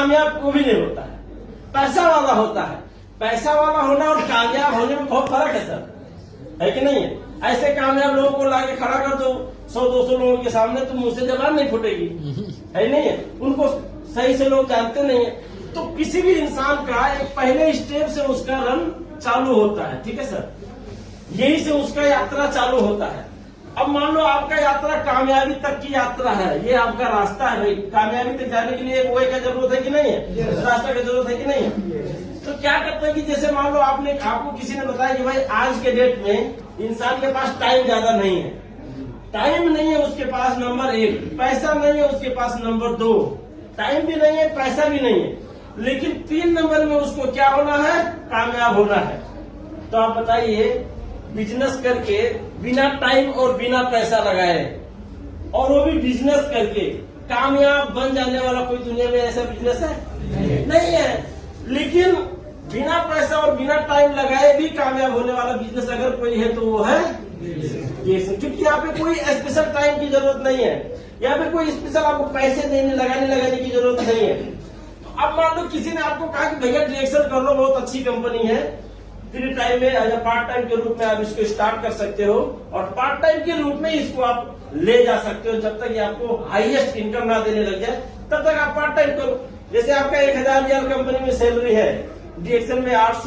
कामयाब को भी नहीं होता है, पैसा वाला होता है। पैसा वाला होना और कामयाब होने में बहुत फर्क है सर, है कि नहीं है? ऐसे कामयाब लोगों को लाके खड़ा कर दो 100-200 लोगों के सामने, तो मुंह से जबान नहीं फूटेगी, है नहीं है? उनको सही से लोग जानते नहीं है। तो किसी भी इंसान का एक पहले स्टेप से उसका रन चालू होता है, ठीक है सर? यही से उसका यात्रा चालू होता है। अब मान लो आपका यात्रा कामयाबी तक की यात्रा है, ये आपका रास्ता है भाई। कामयाबी तक जाने के लिए एक वे का जरूरत है कि नहीं है? रास्ता का जरूरत है कि नहीं है? तो क्या करते हैं कि जैसे मान लो आपको किसी ने बताया कि भाई आज के डेट में इंसान के पास टाइम ज्यादा नहीं है, टाइम नहीं है उसके पास नंबर 1, पैसा नहीं है उसके पास नंबर 2, टाइम भी नहीं है पैसा भी नहीं है, लेकिन 3 नंबर में उसको क्या होना है? कामयाब होना है। तो आप बताइए, बिजनेस करके बिना टाइम और बिना पैसा लगाए, और वो भी बिजनेस करके कामयाब बन जाने वाला कोई दुनिया में ऐसा बिजनेस है? नहीं है। लेकिन बिना पैसा और बिना टाइम लगाए भी कामयाब होने वाला बिजनेस अगर कोई है तो वो है डिएक्शन। क्योंकि यहाँ पे कोई स्पेशल टाइम की जरूरत नहीं है, यहाँ पे कोई स्पेशल आपको पैसे लगाने की जरूरत नहीं है। तो अब मान लो किसी ने आपको कहा कि भैया डिएक्शन कर लो, बहुत अच्छी कंपनी है, फ्री टाइम में या पार्ट टाइम के रूप में आप इसको स्टार्ट कर सकते हो, और पार्ट टाइम के रूप में इसको आप ले जा सकते हो। जब तक ये आपको हाईएस्ट इनकम ना देने लग जाए तब तक आप पार्ट टाइम करो। जैसे आपका 1000 रियाल कंपनी में सैलरी है, डिएक्शन में 8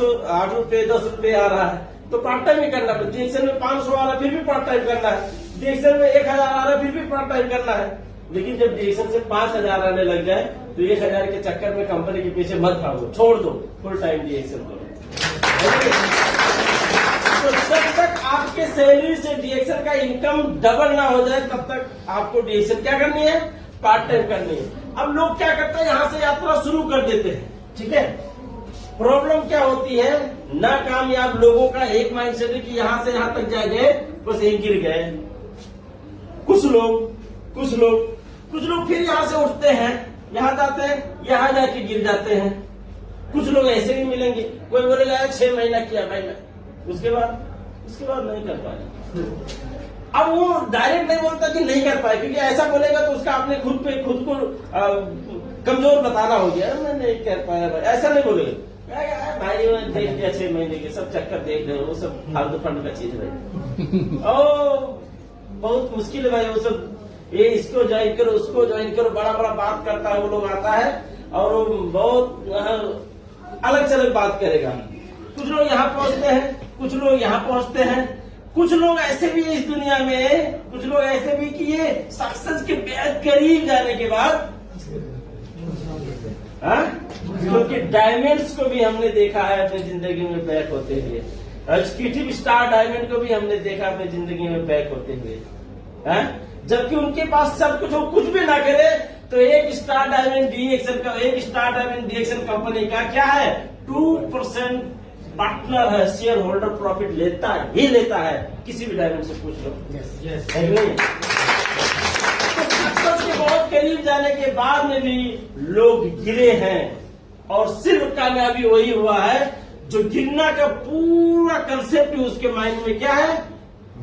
रुपए 10 रुपए आ रहा है, तो पार्ट टाइम ही करना है। डिएक्शन में 500 आ रहा है फिर भी पार्ट टाइम करना है, डिएक्शन में 1000 आ रहा है फिर भी पार्ट टाइम करना है। लेकिन जब डिएक्शन से 5000 आने लग जाए तो 1000 के चक्कर में कंपनी के पीछे मत भागो, छोड़ दो, फुल टाइम डिएक्शन करो। तो जब तक आपके सैलरी से डिएक्शन का इनकम डबल ना हो जाए तब तक आपको डिएक्शन क्या करनी है? पार्ट टाइम करनी है। अब लोग क्या करते हैं, यहाँ से यात्रा शुरू कर देते हैं, ठीक है? प्रॉब्लम क्या होती है, नाकामयाब लोगों का एक माइंडसेट है कि यहाँ से यहाँ तक जा गए, बस यहीं गिर गए। कुछ लोग फिर यहाँ से उठते हैं, यहाँ जाते हैं, यहाँ जाके गिर जाते हैं। कुछ लोग ऐसे भी मिलेंगे, कोई बोलेगा 6 महीना किया भाई मैं, उसके बाद नहीं कर पाया। अब वो डायरेक्ट नहीं बोलता कि नहीं कर पाए, क्योंकि ऐसा बोलेगा तो उसका आपने खुद को कमजोर बताना हो गया, मैं नहीं कर पाया भाई, ऐसा नहीं बोलेगा भाई। मैं देख लिया 6 महीने के सब चक्कर देख रहे हो, वो सब फालतू फंड का चीज भाई। ओ बहुत मुश्किल है भाई, वो सब ये इसको ज्वाइन करो उसको ज्वाइन करो, बड़ा बात करता है वो लोग, आता है और वो बहुत अलग से अलग बात करेगा। कुछ लोग यहाँ पहुंचते हैं, कुछ लोग यहाँ पहुंचते हैं, कुछ लोग ऐसे भी इस दुनिया में, कुछ लोग ऐसे भी कि ये सक्सेस के बेहद करीब जाने के बाद, क्योंकि डायमंड्स को भी हमने देखा है अपनी जिंदगी में बैक होते हुए, एग्जीक्यूटिव स्टार डायमंड को भी हमने देखा अपनी जिंदगी में बैक होते हुए, जबकि उनके पास सब कुछ हो, कुछ भी ना करे तो एक स्टार डायमंड डिएक्शन कंपनी का क्या है, 2% पार्टनर है, शेयर होल्डर प्रॉफिट लेता है, किसी भी डायमंड से पूछ लो। है नहीं? तो सक्सेस के बहुत करीब जाने के बाद में भी लोग गिरे हैं, और सिर्फ कामयाबी वही हुआ है जो गिरना का पूरा कंसेप्ट उसके माइंड में क्या है,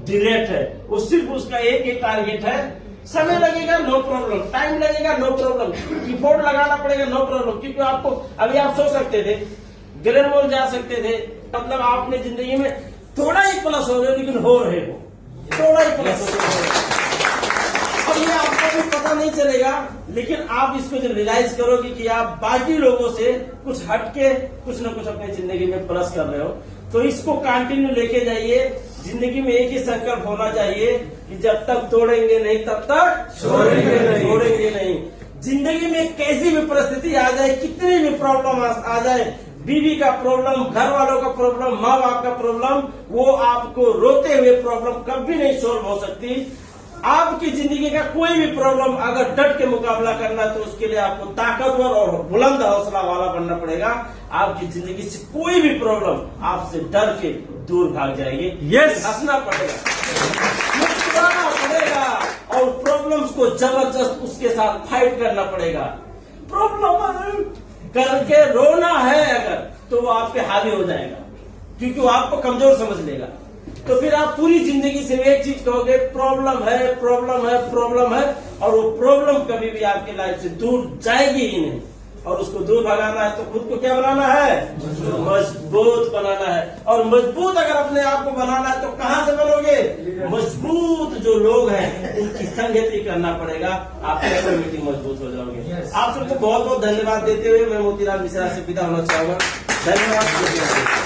डिलेट है। वो सिर्फ उसका एक ही टारगेट है, समय लगेगा नो प्रॉब्लम, टाइम लगेगा नो प्रॉब्लम, एफर्ट लगाना पड़ेगा नो प्रॉब्लम। क्योंकि आपको अभी आप सोच सकते थे, ग्रेड मॉल जा सकते थे, मतलब आपने जिंदगी में थोड़ा ही प्लस हो रहे, लेकिन हो रहे हो, थोड़ा ही प्लस हो रहे हो। अब ये आपको भी पता नहीं चलेगा, लेकिन आप इसको जब रियलाइज करोगे कि आप बाकी लोगों से कुछ हटके कुछ न कुछ अपनी जिंदगी में प्लस कर रहे हो, तो इसको कंटिन्यू लेके जाइए। जिंदगी में एक ही संकल्प होना चाहिए कि जब तक तोड़ेंगे नहीं तब तक छोड़ेंगे नहीं। जिंदगी में कैसी भी परिस्थिति आ जाए, कितनी भी प्रॉब्लम आ जाए, बीवी का प्रॉब्लम, घर वालों का प्रॉब्लम, माँ बाप का प्रॉब्लम, वो आपको रोते हुए प्रॉब्लम कभी नहीं सॉल्व हो सकती। आपकी जिंदगी का कोई भी प्रॉब्लम अगर डट के मुकाबला करना है तो उसके लिए आपको ताकतवर और बुलंद हौसला वाला बनना पड़ेगा। आपकी जिंदगी से कोई भी प्रॉब्लम आपसे डर के दूर भाग जाएगी। यस, हंसना पड़ेगा, मुस्कुराना पड़ेगा, और प्रॉब्लम्स को जबरदस्त उसके साथ फाइट करना पड़ेगा। प्रॉब्लम करके रोना है अगर, तो वो आप पे हावी हो जाएगा, क्योंकि वो आपको कमजोर समझ लेगा। तो फिर आप पूरी जिंदगी से एक चीज कहोगे, प्रॉब्लम है प्रॉब्लम है प्रॉब्लम है, और वो प्रॉब्लम कभी भी आपकी लाइफ से दूर जाएगी ही नहीं। और उसको दूर भगाना है तो खुद को क्या बनाना है, मजबूत बनाना है। और मजबूत अगर अपने आप को बनाना है तो कहाँ से बनोगे, मजबूत जो लोग हैं उनकी संगति करना पड़ेगा, आप ऑटोमेटिक मजबूत हो जाओगे। आप सबको बहुत बहुत धन्यवाद देते हुए मैं मोतीलाल मिश्रा से विदा होना चाहूंगा। धन्यवाद।